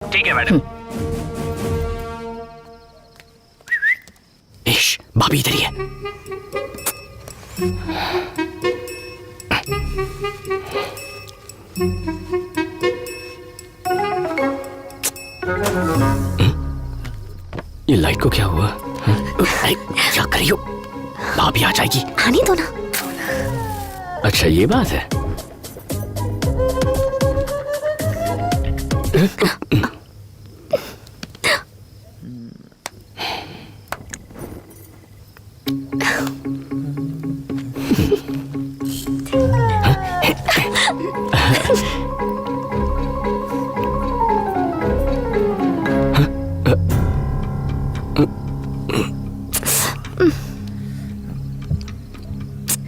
ठीक है मैडम। इश, भाभी इधर ही है। ये लाइट को क्या हुआ? क्या कर रही हो? भाभी आ जाएगी। आने दो ना। अच्छा ये बात है।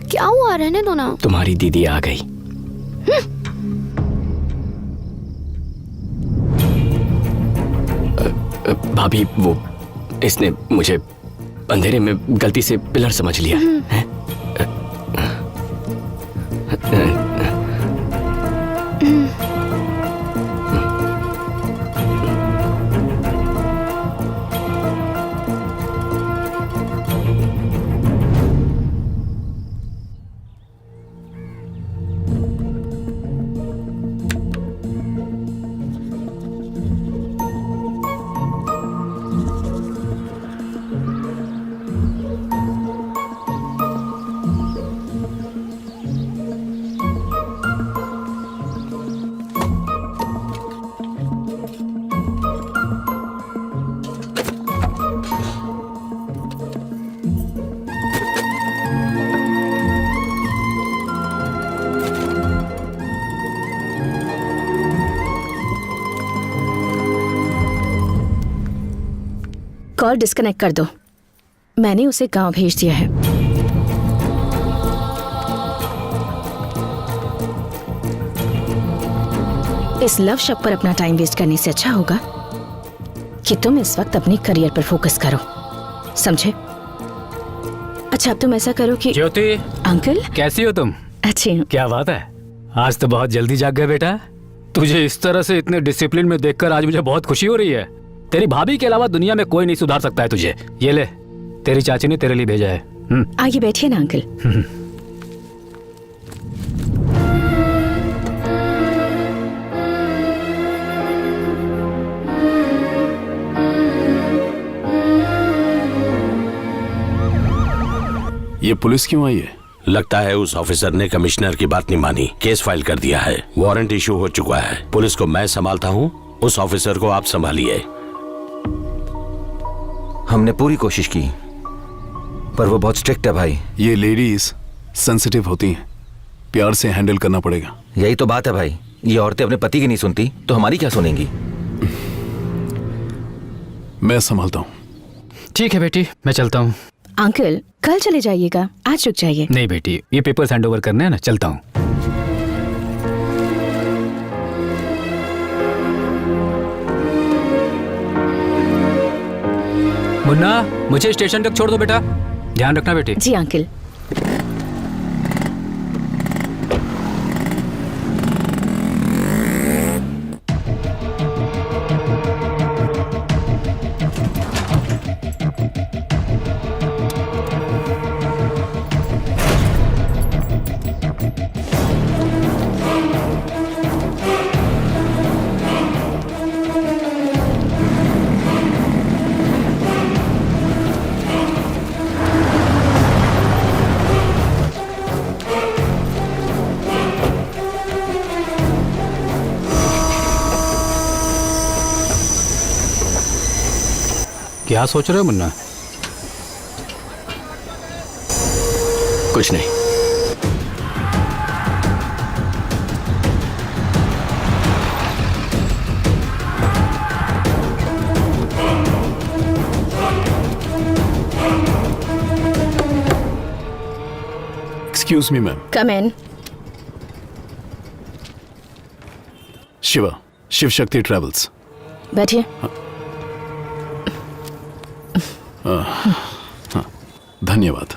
क्या हुआ, रहने दो ना। तुम्हारी दीदी आ गई। भाभी वो इसने मुझे अंधेरे में गलती से पिलर समझ लिया है। कॉल डिस्कनेक्ट कर दो। मैंने उसे गांव भेज दिया है। इस लव शॉप पर अपना टाइम वेस्ट करने से अच्छा होगा कि तुम इस वक्त अपने करियर पर फोकस करो, समझे? अच्छा अब तुम ऐसा करो कि ज्योति, अंकल कैसी हो तुम? अच्छी हूँ। क्या बात है, आज तो बहुत जल्दी जाग गए बेटा। तुझे इस तरह से इतने डिसिप्लिन में देखकर आज मुझे बहुत खुशी हो रही है। तेरी भाभी के अलावा दुनिया में कोई नहीं सुधार सकता है तुझे। ये ले, तेरी चाची ने तेरे लिए भेजा है। आइए बैठिए ना अंकल। ये पुलिस क्यों आई है? लगता है उस ऑफिसर ने कमिश्नर की बात नहीं मानी, केस फाइल कर दिया है, वारंट इशू हो चुका है। पुलिस को मैं संभालता हूँ, उस ऑफिसर को आप संभालिए। हमने पूरी कोशिश की पर वो बहुत स्ट्रिक्ट है भाई। ये लेडीज सेंसिटिव होती हैं, प्यार से हैंडल करना पड़ेगा। यही तो बात है भाई, ये औरतें अपने पति की नहीं सुनती तो हमारी क्या सुनेंगी? मैं संभालता हूँ। ठीक है बेटी, मैं चलता हूँ। अंकल कल चले जाइएगा, आज रुक जाइए। नहीं बेटी, ये पेपर्स हैंड ओवर करने हैं ना, चलता हूँ। मुन्ना, मुझे स्टेशन तक छोड़ दो बेटा, ध्यान रखना बेटी। जी अंकल। क्या सोच रहे हो मुन्ना? कुछ नहीं। Excuse me ma'am. Come in. Shiva, Shiv Shakti travels. बैठिए। धन्यवाद।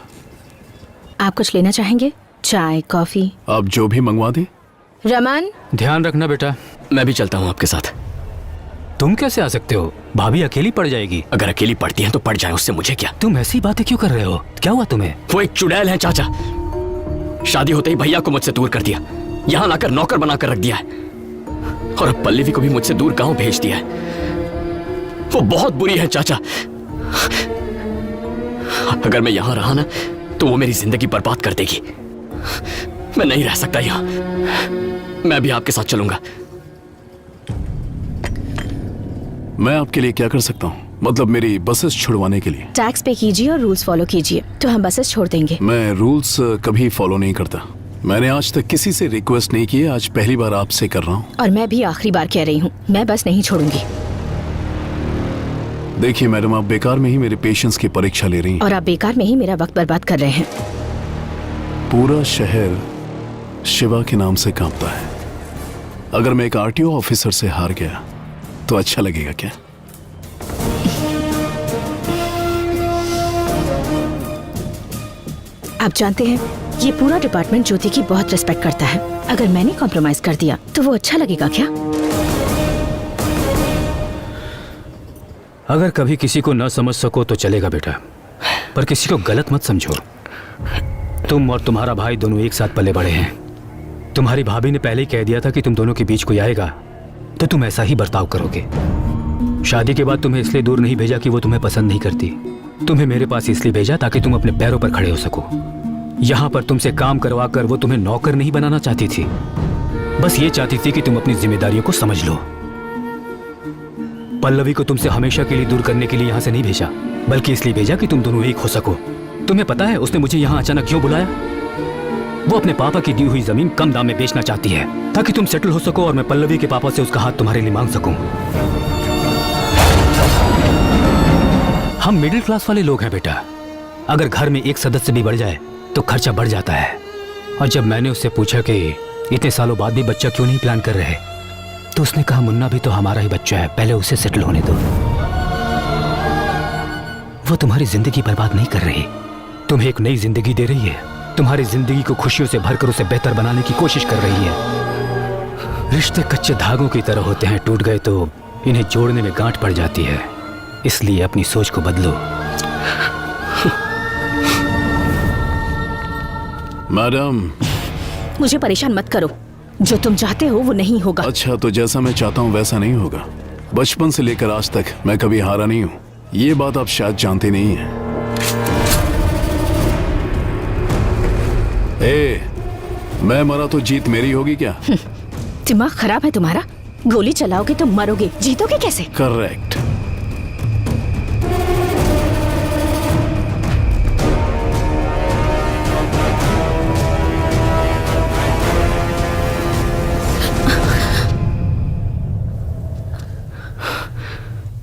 आप कुछ लेना चाहेंगे? चाय, कॉफी? आप जो भी मंगवा दें। रमन, ध्यान रखना बेटा। मैं भी चलता हूँ आपके साथ। तुम कैसे आ सकते हो? भाभी अकेली पड़ जाएगी। अगर अकेली पड़ती हैं तो पड़ जाए, उससे मुझे क्या। तुम ऐसी बातें क्यों कर रहे हो? क्या हुआ तुम्हें? वो एक चुड़ैल है चाचा। शादी होते ही भैया को मुझसे दूर कर दिया, यहाँ लाकर नौकर बनाकर रख दिया है, और अब पल्लवी को भी मुझसे दूर गांव भेज दिया है। वो बहुत बुरी है चाचा। अगर मैं यहां रहा ना तो वो मेरी जिंदगी बर्बाद कर देगी। मैं नहीं रह सकता यहां। मैं भी आपके साथ चलूंगा। मैं आपके लिए क्या कर सकता हूँ? मतलब मेरी बसेस छुड़वाने के लिए? टैक्स पे कीजिए और रूल्स फॉलो कीजिए तो हम बसेस छोड़ देंगे। मैं रूल्स कभी फॉलो नहीं करता। मैंने आज तक किसी से रिक्वेस्ट नहीं की है, आज पहली बार आपसे कर रहा हूँ। और मैं भी आखिरी बार कह रही हूँ, मैं बस नहीं छोड़ूंगी। देखिए मैडम, आप बेकार में ही मेरे पेशेंस की परीक्षा ले रही हैं। और आप बेकार में ही मेरा वक्त बर्बाद कर रहे हैं। पूरा शहर शिवा के नाम से कांपता है। अगर मैं एक आरटीओ ऑफिसर से हार गया तो अच्छा लगेगा क्या? आप जानते हैं, ये पूरा डिपार्टमेंट ज्योति की बहुत रिस्पेक्ट करता है। अगर मैंने कॉम्प्रोमाइज कर दिया तो वो अच्छा लगेगा क्या? अगर कभी किसी को न समझ सको तो चलेगा बेटा, पर किसी को गलत मत समझो। तुम और तुम्हारा भाई दोनों एक साथ पले बड़े हैं। तुम्हारी भाभी ने पहले ही कह दिया था कि तुम दोनों के बीच कोई आएगा तो तुम ऐसा ही बर्ताव करोगे। शादी के बाद तुम्हें इसलिए दूर नहीं भेजा कि वो तुम्हें पसंद नहीं करती। तुम्हें मेरे पास इसलिए भेजा ताकि तुम अपने पैरों पर खड़े हो सको। यहाँ पर तुमसे काम करवा कर वो तुम्हें नौकर नहीं बनाना चाहती थी, बस ये चाहती थी कि तुम अपनी जिम्मेदारियों को समझ लो। पल्लवी को तुमसे हमेशा के लिए दूर करने के लिए यहाँ से नहीं भेजा, बल्कि इसलिए भेजा कि तुम दोनों एक हो सको। तुम्हें पता है उसने मुझे यहाँ अचानक क्यों बुलाया? वो अपने पापा की दी हुई जमीन कम दाम में बेचना चाहती है ताकि तुम सेटल हो सको और मैं पल्लवी के पापा से उसका हाथ तुम्हारे लिए मांग सकूं। हम मिडिल क्लास वाले लोग हैं बेटा। अगर घर में एक सदस्य भी बढ़ जाए तो खर्चा बढ़ जाता है। और जब मैंने उससे पूछा कि इतने सालों बाद भी बच्चा क्यों नहीं प्लान कर रहे, तो उसने कहा मुन्ना भी तो हमारा ही बच्चा है, पहले उसे सेटल होने दो। वो तुम्हारी जिंदगी बर्बाद नहीं कर रही, तुम्हें एक नई जिंदगी दे रही है। तुम्हारी जिंदगी को खुशियों से भरकर उसे बेहतर बनाने की कोशिश कर रही है। रिश्ते कच्चे धागों की तरह होते हैं, टूट गए तो इन्हें जोड़ने में गांठ पड़ जाती है। इसलिए अपनी सोच को बदलो। मैडम, मुझे परेशान मत करो। जो तुम चाहते हो वो नहीं होगा। अच्छा, तो जैसा मैं चाहता हूँ वैसा नहीं होगा। बचपन से लेकर आज तक मैं कभी हारा नहीं हूँ। ये बात आप शायद जानते नहीं हैं। मैं मरा तो जीत मेरी होगी क्या? दिमाग खराब है तुम्हारा? गोली चलाओगे तो मरोगे, जीतोगे कैसे? करेक्ट।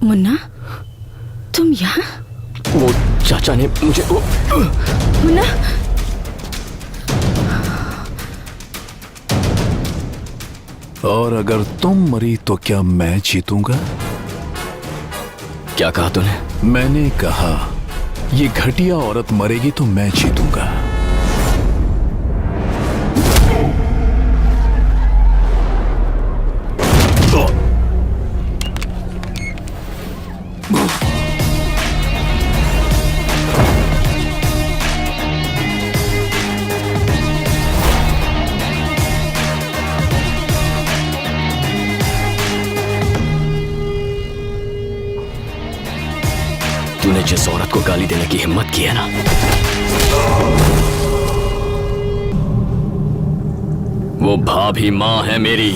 मुन्ना, तुम यहाँ? वो चाचा ने मुझे मुन्ना, और अगर तुम मरी तो क्या मैं जीतूंगा? क्या कहा तूने? मैंने कहा ये घटिया औरत मरेगी तो मैं जीतूंगा। तूने जिस औरत को गाली देने की हिम्मत की है ना, वो भाभी माँ है मेरी।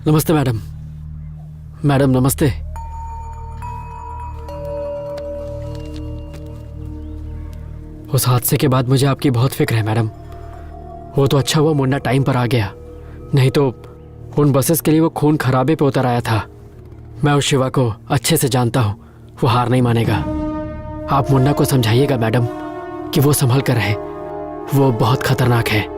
नमस्ते मैडम। मैडम नमस्ते। उस हादसे के बाद मुझे आपकी बहुत फिक्र है मैडम। वो तो अच्छा हुआ मुन्ना टाइम पर आ गया, नहीं तो उन बसेस के लिए वो खून खराबे पे उतर आया था। मैं उस शिवा को अच्छे से जानता हूँ, वो हार नहीं मानेगा। आप मुन्ना को समझाइएगा मैडम कि वो संभल कर रहे, वो बहुत खतरनाक है।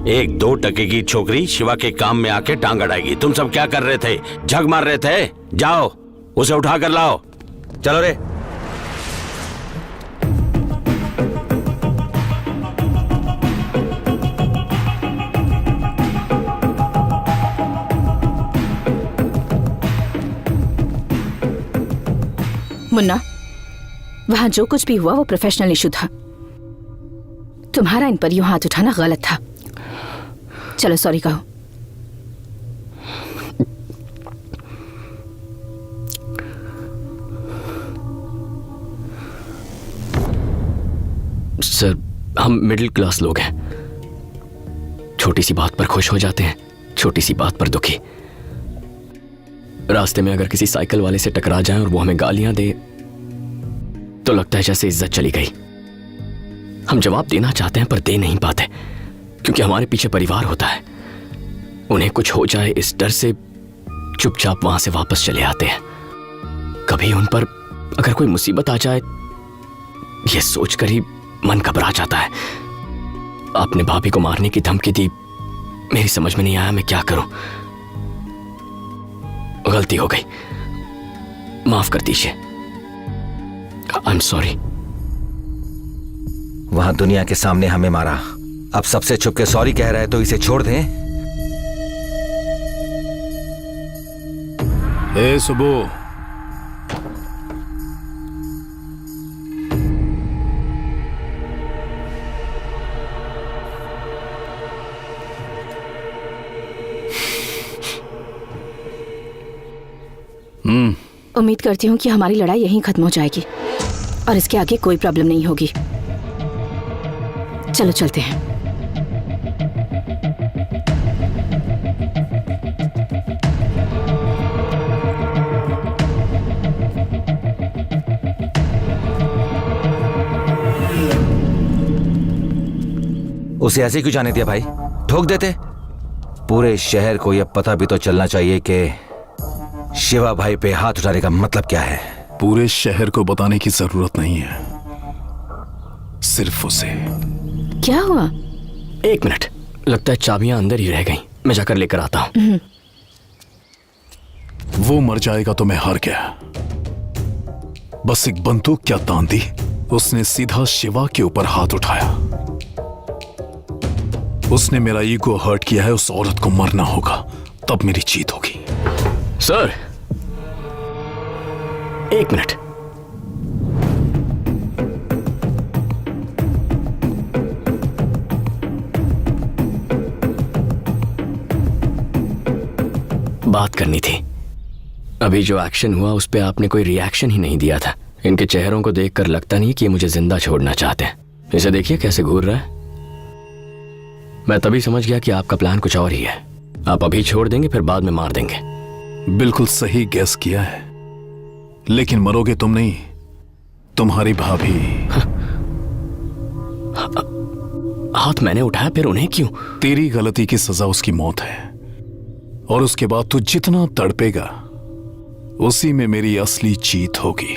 1-2 टके की छोकरी शिवा के काम में आके टांग अड़ाएगी। तुम सब क्या कर रहे थे? झग मार रहे थे? जाओ उसे उठा कर लाओ। चलो रे। मुन्ना, वहां जो कुछ भी हुआ वो प्रोफेशनल इशू था। तुम्हारा इन पर यूं हाथ उठाना गलत था। चलो सॉरी कहो। सर, हम मिडिल क्लास लोग हैं। छोटी सी बात पर खुश हो जाते हैं, छोटी सी बात पर दुखी। रास्ते में अगर किसी साइकिल वाले से टकरा जाएं और वो हमें गालियां दे तो लगता है जैसे इज्जत चली गई। हम जवाब देना चाहते हैं पर दे नहीं पाते, क्योंकि हमारे पीछे परिवार होता है। उन्हें कुछ हो जाए इस डर से चुपचाप वहां से वापस चले आते हैं। कभी उन पर अगर कोई मुसीबत आ जाए ये सोचकर ही मन घबरा जाता है। आपने भाभी को मारने की धमकी दी, मेरी समझ में नहीं आया मैं क्या करूं। गलती हो गई, माफ कर दीजिए। I am sorry. वहां दुनिया के सामने हमें मारा, अब सबसे छुप के सॉरी कह रहा है तो इसे छोड़ दें। ए सुबो, उम्मीद करती हूँ कि हमारी लड़ाई यहीं खत्म हो जाएगी और इसके आगे कोई प्रॉब्लम नहीं होगी। चलो चलते हैं। उसे ऐसे क्यों जाने दिया भाई? ठोक देते। पूरे शहर को यह पता भी तो चलना चाहिए कि शिवा भाई पे हाथ उठाने का मतलब क्या है। पूरे शहर को बताने की जरूरत नहीं है, सिर्फ उसे। क्या हुआ? 1 मिनट, लगता है चाबियां अंदर ही रह गईं। मैं जाकर लेकर आता हूं। वो मर जाएगा तो मैं हार गया। बस एक बंदूक क्या तान दी, उसने सीधा शिवा के ऊपर हाथ उठाया। उसने मेरा ईगो हर्ट किया है, उस औरत को मरना होगा, तब मेरी जीत होगी। Sir 1 minute. बात करनी थी। अभी जो एक्शन हुआ उस पे आपने कोई रिएक्शन ही नहीं दिया था। इनके चेहरों को देखकर लगता नहीं कि ये मुझे जिंदा छोड़ना चाहते हैं। इसे देखिए कैसे घूर रहा है। मैं तभी समझ गया कि आपका प्लान कुछ और ही है। आप अभी छोड़ देंगे फिर बाद में मार देंगे। बिल्कुल सही गैस किया है, लेकिन मरोगे तुम नहीं, तुम्हारी भाभी। हाथ मैंने उठाया, फिर उन्हें क्यों? तेरी गलती की सजा उसकी मौत है, और उसके बाद तू जितना तड़पेगा उसी में मेरी असली जीत होगी।